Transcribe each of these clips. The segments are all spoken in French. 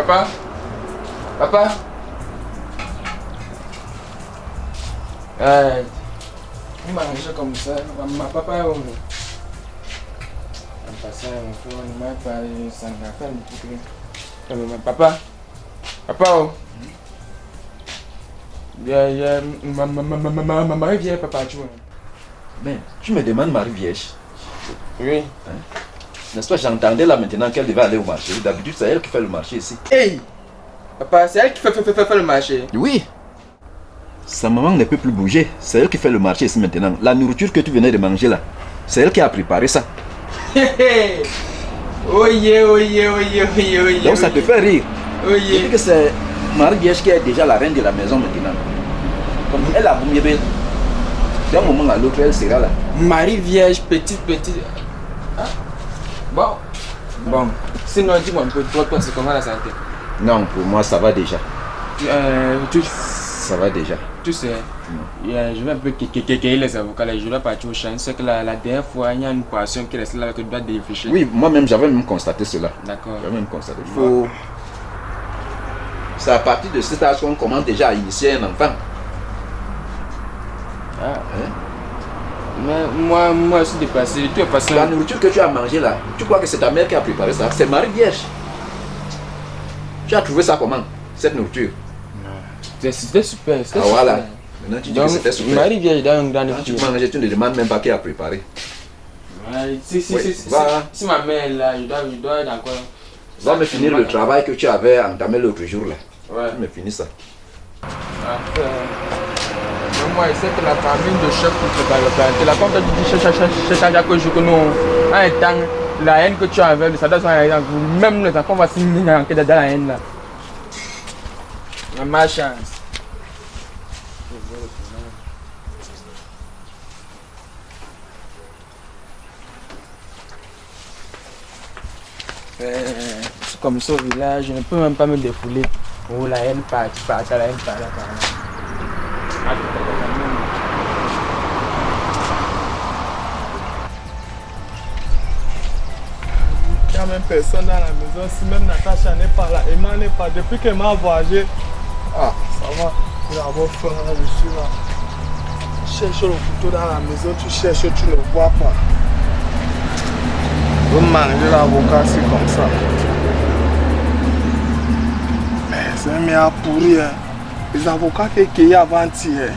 Papa? Papa? On mange comme ça. Ma papa, on passe un peu, on m'a pas ça n'a pas de papa? Papa, oh. Ma Marie vieille, papa, tu vois. Ben, tu me demandes Marie Vierge. Oui. Hein? N'est-ce pas, j'entendais là maintenant qu'elle devait aller au marché. D'habitude, c'est elle qui fait le marché ici. Hey! Papa, c'est elle qui fait le marché. Oui. Sa maman ne peut plus bouger. C'est elle qui fait le marché ici maintenant. La nourriture que tu venais de manger là, c'est elle qui a préparé ça. Oye. Donc ça te fait rire. Oye. Je dis que c'est Marie Vierge qui est déjà la reine de la maison maintenant. Comme elle a boumé, d'un moment à l'autre, elle sera là. Marie Vierge, petite. Hein? Bon. Sinon, dis-moi un peu, toi, c'est comment la santé? Non, pour moi, ça va déjà. Ça va déjà. Tu sais, je vais un peu kékékéker les avocats là, je dois partir au champ. C'est que la dernière fois, il y a une poisson qui reste là que tu dois défricher. Oui, moi-même, j'avais même constaté cela. D'accord. J'avais même constaté. C'est à partir de cet âge qu'on commence déjà à initier un enfant. Ah. Hein? Mais moi, je suis dépassé. Tu es passé. La nourriture que tu as mangée là, tu crois que c'est ta mère qui a préparé ça? C'est Marie Vierge. Tu as trouvé ça comment, cette nourriture? C'était super. Ah voilà. Maintenant tu dis que c'était super. Marie Vierge dans une grande tu manges, tu ne demandes même pas qui a préparé. Si ma mère est là, je dois être encore. Va me finir le travail que tu avais entamé l'autre jour là. Ouais. Tu me finis ça. Moi, je sais que la famille de chef pour préparer le plat. La femme tu dis chaque que nous, en temps, la haine que tu as avec le soldat, même les enfants vont signer dans la haine là. Ma chance. C'est comme ça au village, je ne peux même pas me défouler. Oh, la haine part, la haine part là. Il n'y a même personne dans la maison, si même Natacha n'est pas là, Emma n'est pas, depuis qu'elle m'a voyagé, ah ça va, il a avoir faim là, je suis là. Tu cherches le couteau dans la maison, tu cherches, tu ne vois pas. On manger l'avocat, c'est comme ça. Mais c'est un meilleur pourri, hein. Les avocats qui cueillent avant-hier,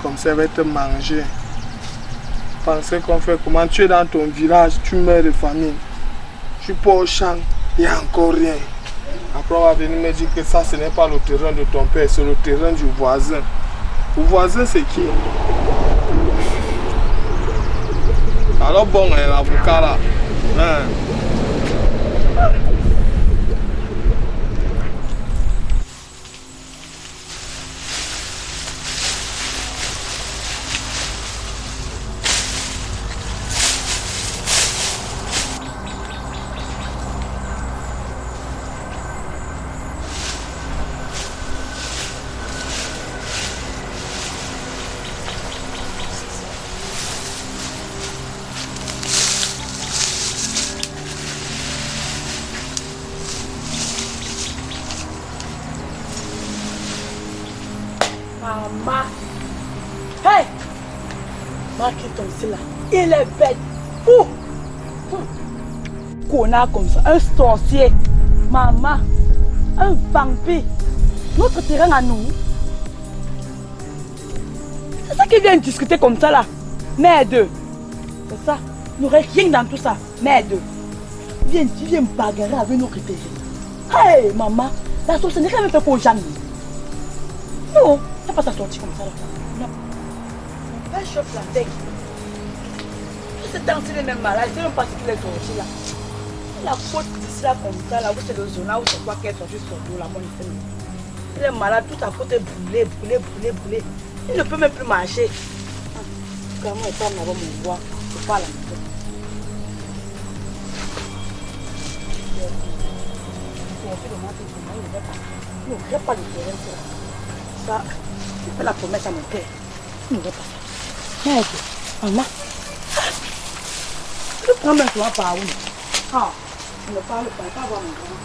comme ça, ils vont te manger. Pensez qu'on fait comment? Tu es dans ton village, tu meurs de famine. Tu pars au champ, il n'y a encore rien. Après, on va venir me dire que ça, ce n'est pas le terrain de ton père, c'est le terrain du voisin. Le voisin, c'est qui? Alors bon, l'avocat là. Hein? Maman. Hey! Marquez ton là. Il est bête. Fou! Connard comme ça. Un sorcier. Maman. Un vampire. Notre terrain à nous. C'est ça qui vient discuter comme ça là. Merde. C'est ça. Il n'y aurait rien dans tout ça. Merde. Tu viens bagarrer avec notre terrain. Hey, maman. La sauce n'est jamais fait pour jamais. Non. Ça pas sortir comme ça là. Non. Mon père chauffe la tête. Tout ce temps, il est même malade. C'est même pas ce qu'il est sorti là. La faute d'ici là comme ça là, où c'est le zona, où c'est quoi qu'elle est sortie sur l'eau là, mon fils. Il est malade, toute sa faute est brûlée. Il ne peut même plus marcher. Comment il parle là-bas mon voix? Je parle à la maison. Il ne regarde pas le terrain là. Ça, je fais la promesse à mon père. Il ne veut pas ça. Merde, maman. Tu prends maintenant par où? Ah, je ne parle pas, pas voir mon grand.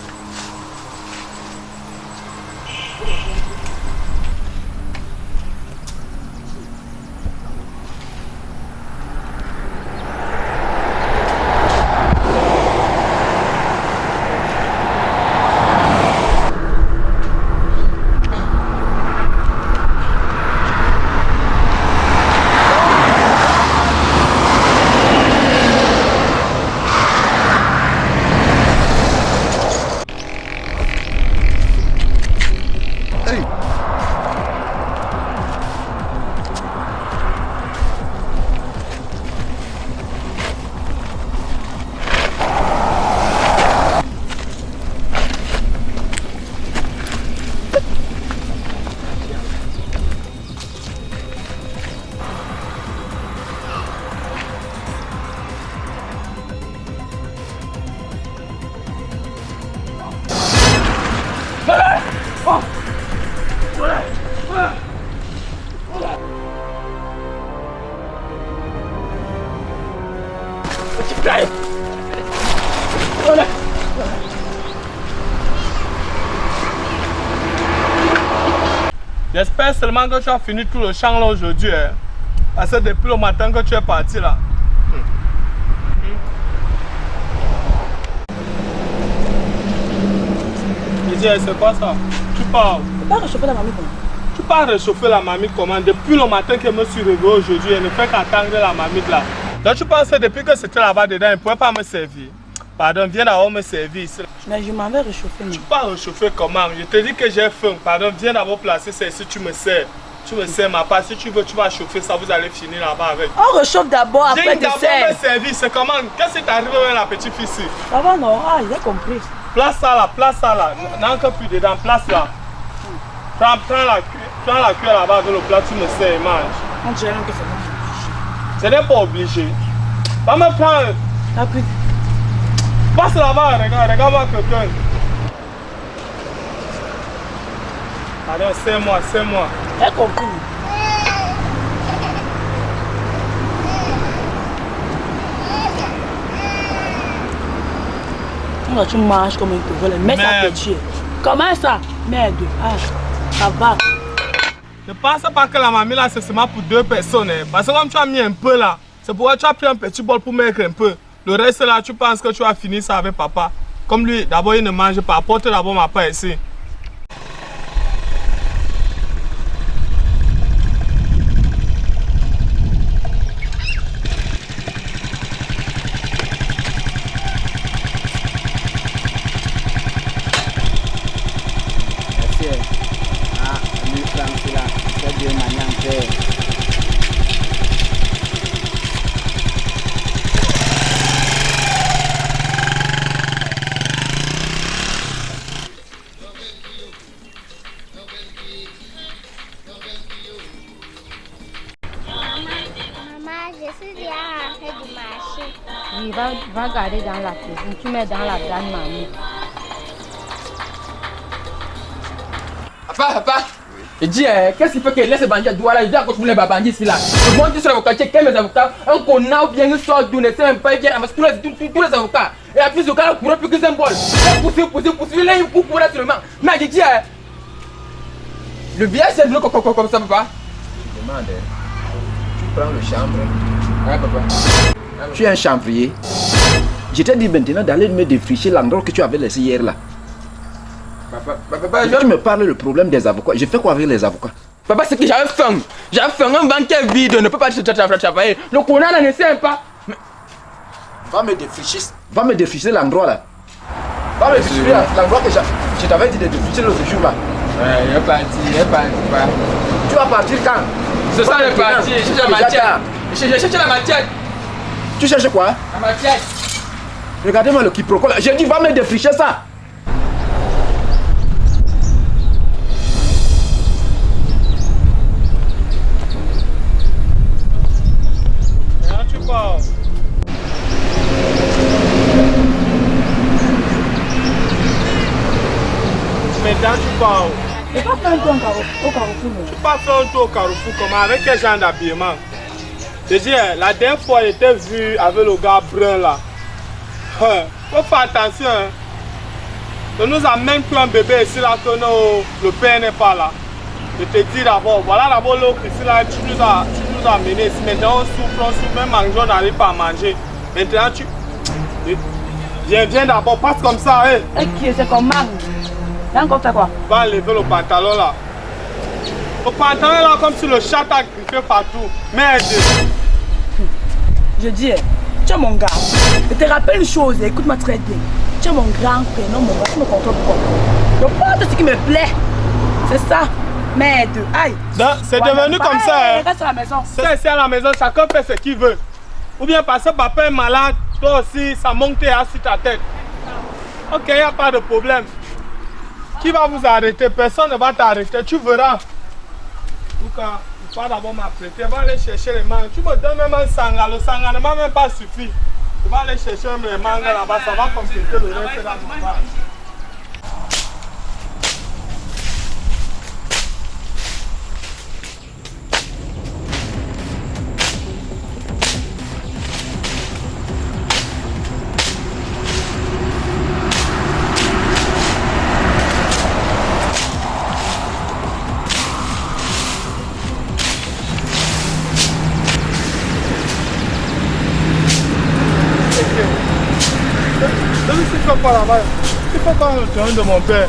Voilà. J'espère seulement que tu as fini tout le champ là aujourd'hui. Hein. Parce que depuis le matin que tu es parti là. Je dis, c'est quoi ça? Tu parles. Tu pas réchauffer la mamie comment? Tu pars réchauffer la mamie comment? Depuis le matin que je me suis réveillé aujourd'hui, elle ne fait qu'attendre la mamie là. Donc tu penses que depuis que c'était là-bas dedans, elle ne pouvait pas me servir. Pardon, viens d'abord me servir ici. Mais je m'en vais réchauffer. Tu pars réchauffer comment? Je te dis que j'ai faim. Pardon, viens d'abord placer ça ici, tu me sers. Tu me sers ma part. Si tu veux, tu vas chauffer ça, vous allez finir là-bas avec. On réchauffe d'abord, après Viens tu d'abord sers. me servir, c'est comment? Qu'est-ce qui t'arrive avec la petite fille ici? Ça va non? Ah, j'ai compris. Place ça là. N'en que plus dedans, place là. Prends la cuillère là-bas avec le plat, tu me sers et mange. On dirait que c'est bon. Ce n'est pas obligé. Va me prendre. La cuite. Passe là-bas, regarde-moi quelqu'un. Allez, c'est moi. J'ai compris. Là, tu manges comme un peu. Mais ça petit. Comment ça? Merde. Ah, ça va. Ne pense pas que la mamie là c'est seulement pour 2 personnes. Hein. Parce que comme tu as mis un peu là, c'est pourquoi tu as pris un petit bol pour mettre un peu. Le reste là, tu penses que tu vas finir ça avec papa. Comme lui, d'abord il ne mange pas. Apporte d'abord ma part ici. Oui, va garder dans la cuisine. Tu mets dans la grande mamie. Papa, je dis, qu'est-ce qui fait que laisse ce bandit à doigt là? Il dit à cause de les bandits ici là. Le monde sur l'avocat, quels mes avocats? Un connard ou bien un sort d'où ne sait même pas, il vient avec tous les avocats. Et à plus de cas, pour plus que symbole. Poursuivre, là, il coupe pour là seulement. Mais je dis, le village c'est venu comme ça, papa. Je demande, tu prends le chambre. Ouais, papa. Tu es un chambrier. Je t'ai dit maintenant d'aller me défricher l'endroit que tu avais laissé hier là. Papa, Tu me parles du problème des avocats. Je fais quoi avec les avocats? Papa, c'est que j'avais faim. Un banquet vide, ne peut pas travailler. Le connard ne sait pas. Va me défricher l'endroit là. Va me défricher l'endroit que je t'avais dit de défricher l'autre jour là. Ouais, il est parti. Tu vas partir quand? Ce soir, il est parti. Je cherche la matière. Je cherche la matière. Tu cherches quoi? La matière. Regardez-moi le quiproquo là. J'ai dit va me défricher ça. Là, tu parles. Maintenant tu parles. Je vais pas faire un tour au Carrefour. Tu pas faire un tour au Carrefour comment? Avec quel genre d'habillement? Je dis, la dernière fois j'étais vu avec le gars brun là. Faut faire attention. Hein. On nous a même pris un bébé ici là que le père n'est pas là. Je te dis d'abord, voilà d'abord l'autre ici là, tu nous as amené ici. Maintenant on souffre, même manger, on n'arrive pas à manger. Maintenant tu... Viens d'abord, passe comme ça. Hein. Ok, c'est comme Magne. T'as encore fait quoi? Va enlever le pantalon là. Le pantalon là comme si le chat t'a griffé partout. Merde. Je dis, tu es mon gars. Je te rappelle une chose, écoute-moi très bien. Tu es mon grand frère, non mon gars, tu me contrôles pourquoi. Je porte ce qui me plaît. C'est ça. Merde. Aïe. C'est devenu comme ça. Hein. Reste à la maison. C'est ici à la maison, chacun fait ce qu'il veut. Ou bien parce que papa est malade, toi aussi, ça monte sur ta tête. Ok, il n'y a pas de problème. Qui va vous arrêter? Personne ne va t'arrêter, tu verras. En tout cas, il faut d'abord m'apprêter. Va aller chercher les mangues. Tu me donnes même un sanga. Le sanga ne m'a même pas suffi. Tu vas aller chercher les mangues là-bas, ça va compléter le reste dans mon bar. fais quoi là-bas? Tu fais quoi le terrain de mon père?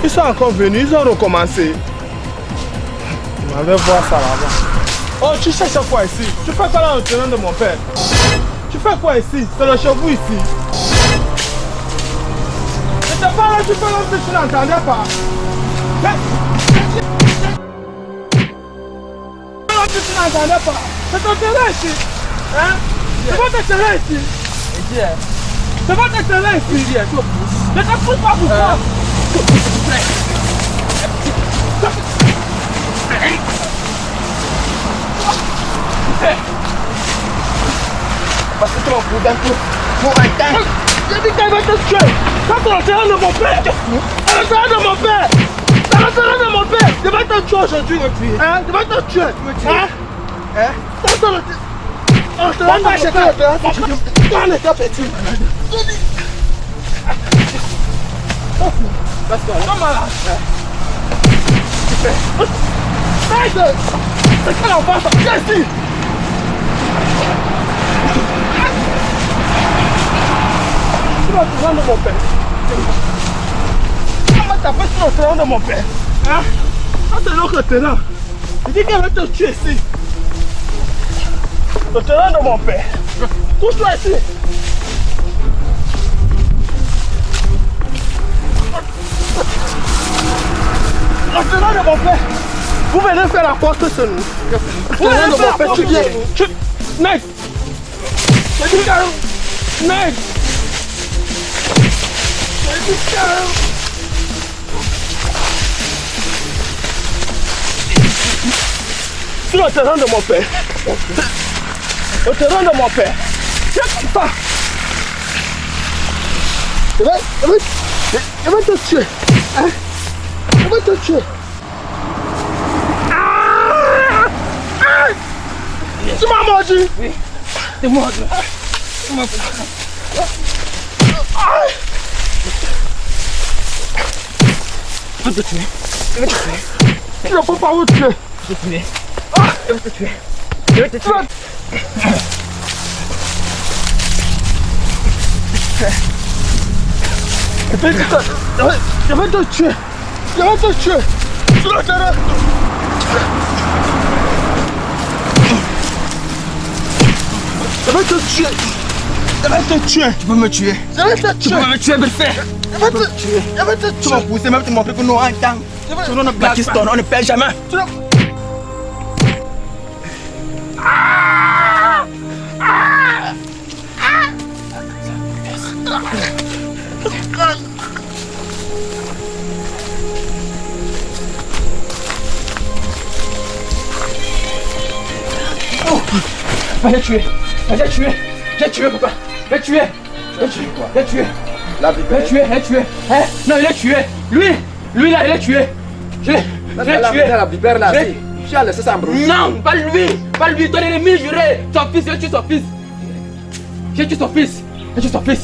Ils sont encore venus, ils ont recommencé. Je m'en vais voir ça là-bas. Oh, tu cherches quoi ici? Tu fais quoi dans le terrain de mon père? Tu fais quoi ici? C'est le chevaux ici. Je te parle, tu fais l'homme que tu n'entendais pas. Tu n'entendais pas. C'est ton terrain ici. Hein? C'est votre terrain ici. C'est votre terrain ici. Je te pousse pas pour ça. Parce que tu m'as pris d'un coup pour un temps. J'ai dit qu'elle va te tuer. Ça c'est le terrain de mon père. C'est le terrain de mon père. C'est le terrain de mon père. Je vais te tuer aujourd'hui. Hein? Je vais te tuer. Hein? Hein? Ça c'est le terrain de mon père. Quand on était petit. Parce que Comment là? Merde! C'est quel enfant ça? Viens ici! C'est le terrain de mon père. Comment t'as fait sur le terrain de mon père? Hein? Ça c'est l'autre terrain. Je dis qu'elle va te tuer ici. Le terrain de mon père. Couche-toi ici. Le terrain de mon père. Vous venez faire la course chez nous. Vous venez faire la course chez nous. Next. Je dis que... Next. Je dis que... Sur le terrain de mon père. Le terrain de mon père. C'est comme ça. Je vais te tuer. Hein? Je vais te tuer. Tu m'as mordu. oui, c'est moi. Je vais te tuer. Je vais te tuer. Tu ne peux pas me tuer. Je vais te tuer. Je vais te tuer. Je vais te tuer. Je vais te tuer. Je vais te tuer. Sur le terrain. Je vais te tuer. Je vais te tuer. Tu peux me tuer. Je vais te Tu tuer. peux me tuer, belle frère. Je vais te tuer. Je vais te Tu m'as tuer. poussé, même tu m'as fait que nous en temps. Sur notre Pakistan, on ne perd jamais. Tu ne- J'ai tué. J'ai tué. J'ai tué, papa. J'ai tué. J'ai tué. J'ai tué. La J'ai vipère. tué. J'ai tué. Hein? Non, il est tué. Lui là, il est tué. Je l'ai tué. La vipère là, J'ai- tu as laissé ça embrouiller. Non, pas lui. Pas lui. Ton ennemi juré. Son fils, j'ai tué son fils. J'ai tué son fils. J'ai tué son fils.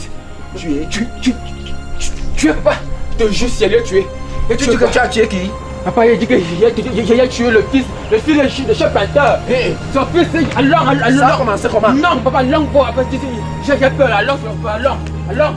Tu es papa. Je te jure, si elle est tué. Et tu dis que tu as tué qui? Papa, il dit que j'ai tué le fils de chef planteur. Son fils, allons. Ça a commencé comment? Non, papa, allons, parce que j'ai peur, allons.